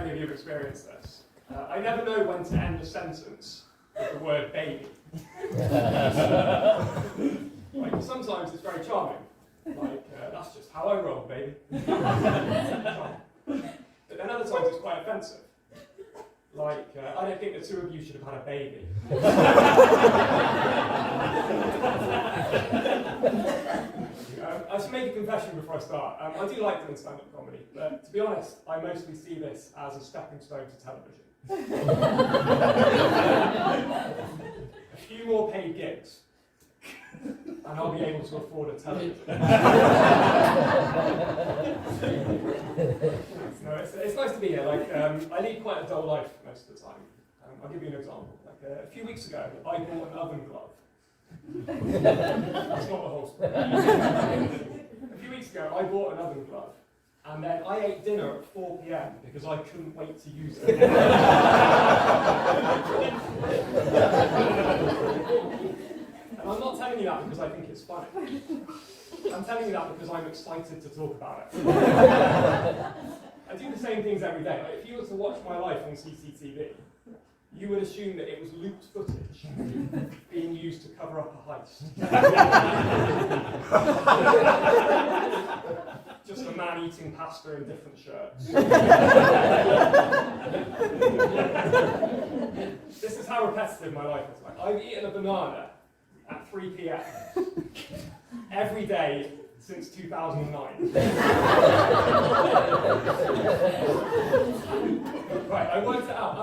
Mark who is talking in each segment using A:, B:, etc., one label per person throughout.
A: many of you have experienced this. I never know when to end a sentence with the word baby. Like, sometimes it's very charming. Like, that's just how I roll, baby. But then other times it's quite offensive. Like, I don't think the two of you should have had a baby. I should make a confession before I start. I do like doing stand-up comedy, but to be honest, I mostly see this as a stepping stone to television. A few more paid gigs, and I'll be able to afford a television. No, it's nice to be here. Like, I lead quite a dull life most of the time. I'll give you an example. Like, a few weeks ago, I bought an oven glove. That's not the whole story. A few weeks ago, I bought an oven glove, and then I ate dinner at 4 p.m. because I couldn't wait to use it. And I'm not telling you that because I think it's funny. I'm telling you that because I'm excited to talk about it. I do the same things every day. Like, if you were to watch my life on CCTV, you would assume that it was looped footage being used to cover up a heist. Just a man eating pasta in different shirts. This is how repetitive my life is. Like, I've eaten a banana at 3 p.m. every day since 2009. Right, I worked it out.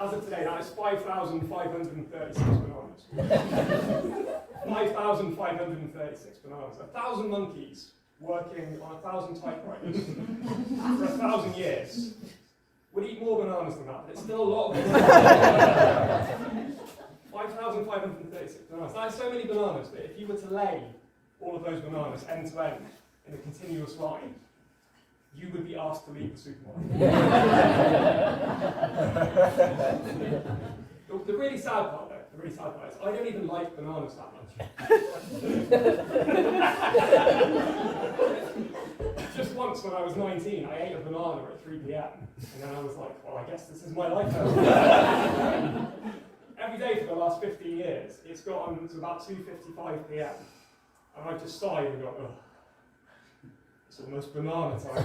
A: As of today, that is 5,536 bananas. 5,536 bananas. 1,000 monkeys working on 1,000 typewriters for 1,000 years would eat more bananas than that, but it's still a lot of bananas. 5,536 bananas. That is so many bananas that if you were to lay all of those bananas end to end in a continuous line, you would be asked to leave the supermarket. The really sad part, though, is I don't even like bananas that much. Just once when I was 19, I ate a banana at 3 p.m. and then I was like, well, I guess this is my life now. Every day for the last 15 years, it's gotten to about 2:55 p.m. and I've just sighed and gone, ugh. It's almost banana time.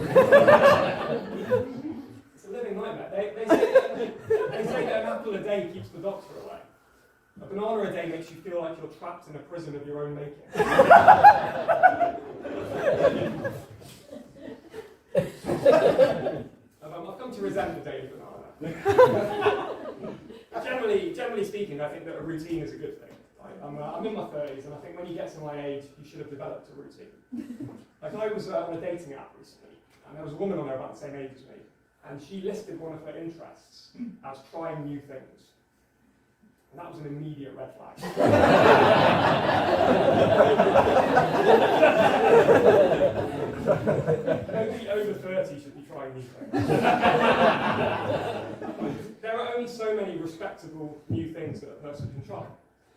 A: It's a living nightmare. They say that an apple a day keeps the doctor away. A banana a day makes you feel like you're trapped in a prison of your own making. I've come to resent the daily banana. Generally speaking, I think that a routine is a good thing. I'm in my 30s, and I think when you get to my age, you should have developed a routine. Like, I was on a dating app recently, and there was a woman on there about the same age as me, and she listed one of her interests as trying new things. And that was an immediate red flag. Nobody over 30 should be trying new things. There are only so many respectable new things that a person can try.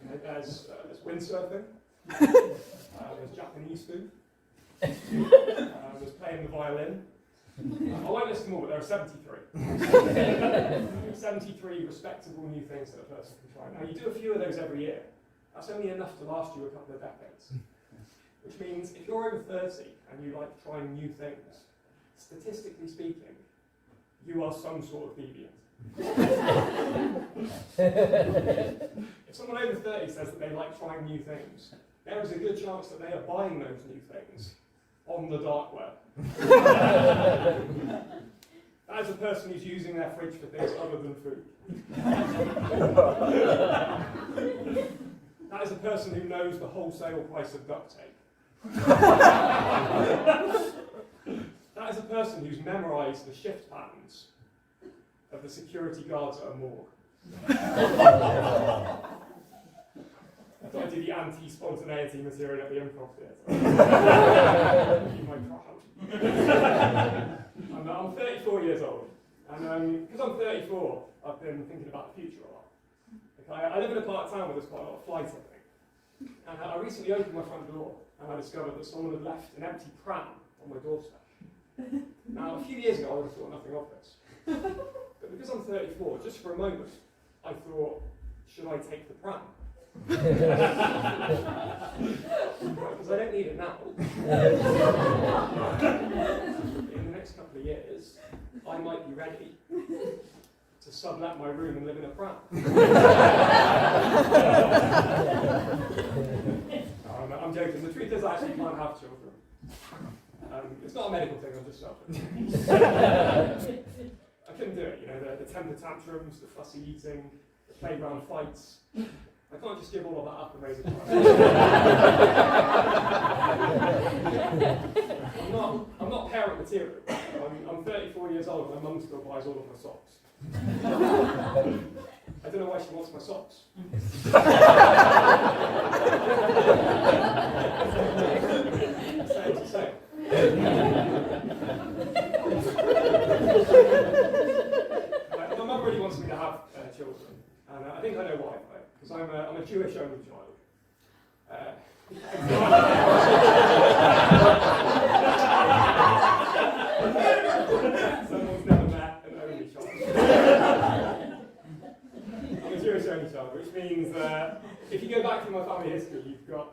A: You know, there's windsurfing, there's Japanese food, there's playing the violin. I won't list them all, but there are 73. 73 respectable new things that a person can try. Now, you do a few of those every year. That's only enough to last you a couple of decades. Which means if you're over 30 and you like trying new things, statistically speaking, you are some sort of deviant. If someone over 30 says that they like trying new things, there is a good chance that they are buying those new things on the dark web. That is a person who's using their fridge for things other than food. That is a person who knows the wholesale price of duct tape. That is a person who's memorised the shift patterns of the security guards at a morgue. I thought I'd do the anti-spontaneity material at the Improv Theatre. Keep my crowd. I'm 34 years old, and because I'm 34, I've been thinking about the future a lot. Like, I live in a part of town where there's quite a lot of fly tipping, and I recently opened my front door, and I discovered that someone had left an empty pram on my doorstep. Now, a few years ago, I would have thought nothing of this. But because I'm 34, just for a moment, I thought, should I take the pram? Because I don't need it now. In the next couple of years, I might be ready to sublet my room and live in a pram. I'm joking. The truth is, I actually can't have children. It's not a medical thing, I'm just selfish. I couldn't do it, the temper tantrums, the fussy eating, the playground fights. I can't just give all of that up and raise a child. I'm not parent material. I'm 34 years old and my mum still buys all of my socks. I don't know why she wants my socks. Same. My mum really wants me to have children, and I think I know why. Because I'm a Jewish only child. Someone's never met an only child. I'm a Jewish only child, which means if you go back through my family history, you've got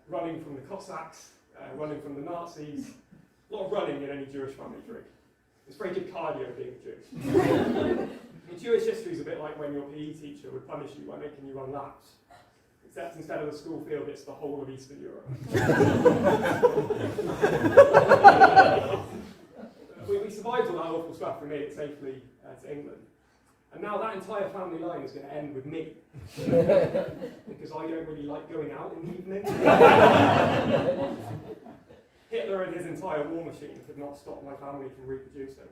A: running from the Cossacks, running from the Nazis, a lot of running in any Jewish family tree. It's very good cardio being Jewish. Jewish history is a bit like when your PE teacher would punish you by making you run laps. Except instead of the school field, it's the whole of Eastern Europe. we survived all that awful stuff. We made it safely to England. And now that entire family line is going to end with me. Because I don't really like going out in the evening. Hitler and his entire war machine could not stop my family from reproducing.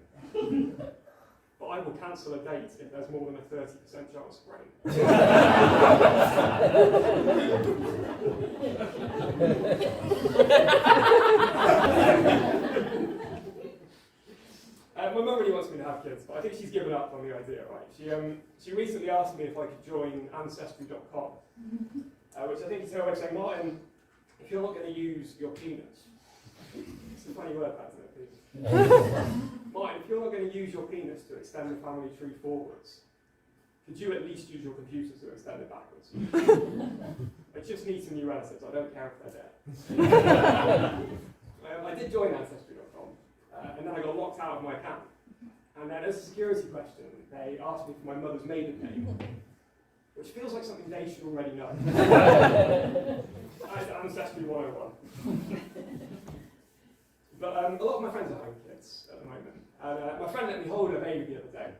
A: But I will cancel a date if there's more than a 30% chance of rain. My mum really wants me to have kids, but I think she's given up on the idea, right? She recently asked me if I could join Ancestry.com, which I think is her way of saying, Martin, if you're not going to use your penis, it's a funny word, that, isn't it, penis? Martin, if you're not going to use your penis to extend the family tree forwards, could you at least use your computer to extend it backwards? I just need some new relatives, I don't care if they're dead. I did join Ancestry.com, and then I got locked out of my account. And then as a security question, they asked me for my mother's maiden name, which feels like something they should already know. Ancestry 101. But a lot of my friends are having kids at the moment. And my friend let me hold her baby the other day.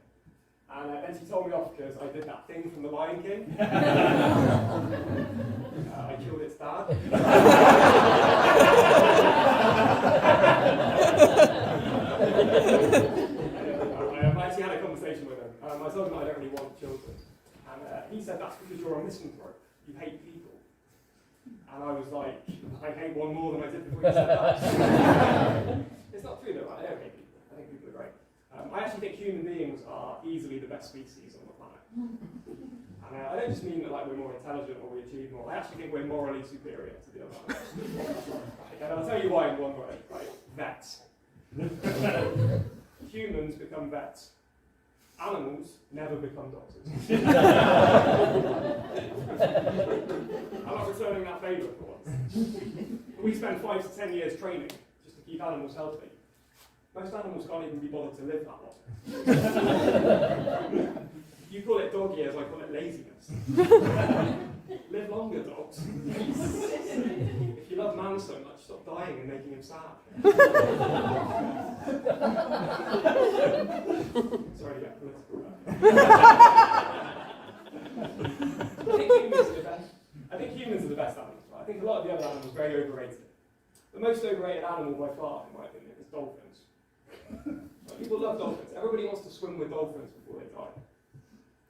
A: And then she told me off because I did that thing from The Lion King. I killed its dad. I actually had a conversation with him. I told him I don't really want children. And he said, that's because you're a misanthrope. You hate people. And I was like, I hate one more than I did before you said that. It's not true though, I don't hate people. I think people are great. I actually think human beings are easily the best species on the planet. And I don't just mean that like we're more intelligent or we achieve more. I actually think we're morally superior to the other animals. And I'll tell you why in one word, right? Vets. Humans become vets. Animals never become doctors. I'm not returning that favour for once. We spend 5 to 10 years training just to keep animals healthy. Most animals can't even be bothered to live that long. You call it dog years, I call it laziness. Live longer, dogs. If you love man so much, stop dying and making him sad. Sorry to get political there. I think humans are the best animals. Right? I think a lot of the other animals are very overrated. The most overrated animal by far, in my opinion, is dolphins. People love dolphins. Everybody wants to swim with dolphins before they die.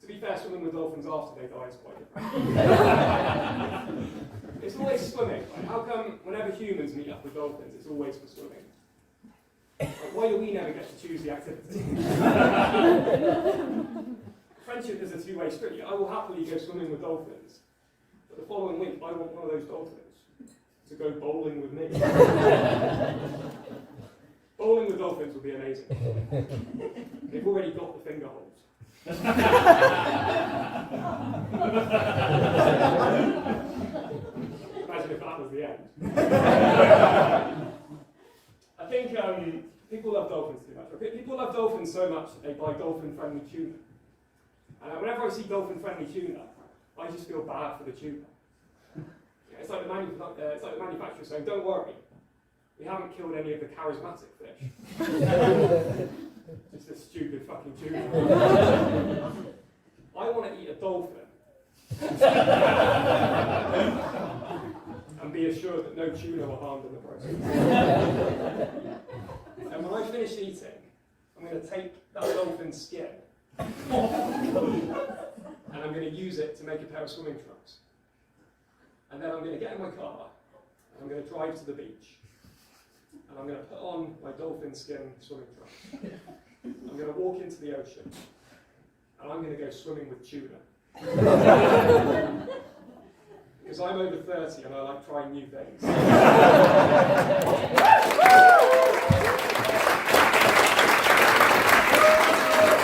A: To be fair, swimming with dolphins after they die is quite different. It's always swimming. Like, how come whenever humans meet up with dolphins, it's always for swimming? Like, why do we never get to choose the activity? Friendship is a two-way street. I will happily go swimming with dolphins, but the following week I want one of those dolphins to go bowling with me. Bowling with dolphins would be amazing. They've already got the finger holes. Imagine if that was the end. I think people love dolphins too much. People love dolphins so much that they buy dolphin-friendly tuna. And whenever I see dolphin-friendly tuna, I just feel bad for the tuna. It's like the manufacturer saying, don't worry, we haven't killed any of the charismatic fish. Just a stupid fucking tuna. I want to eat a dolphin and be assured that no tuna were harmed in the process. And when I finish eating, I'm going to take that dolphin's skin and I'm going to use it to make a pair of swimming trunks. And then I'm going to get in my car and I'm going to drive to the beach. And I'm going to put on my dolphin skin swimming trunks. I'm going to walk into the ocean. And I'm going to go swimming with tuna. Because I'm over 30 and I like trying new things.